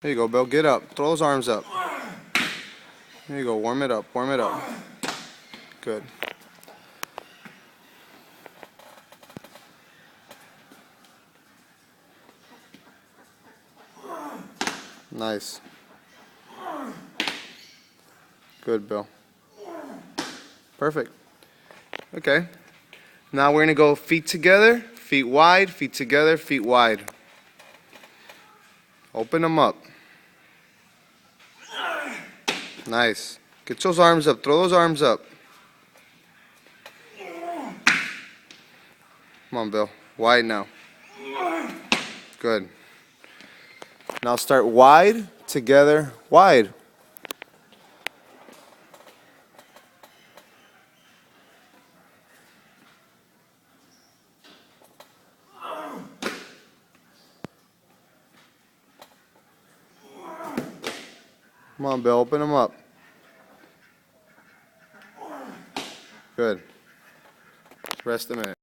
There you go, Bill. Get up. Throw those arms up. There you go. Warm it up. Warm it up. Good. Nice. Good, Bill. Perfect. Okay. Now we're going to go feet together, feet wide, feet together, feet wide. Open them up. Nice. Get those arms up. Throw those arms up. Come on, Bill. Wide now. Good. Now start wide, together, wide. Come on, Bill. Open them up. Good. Rest a minute.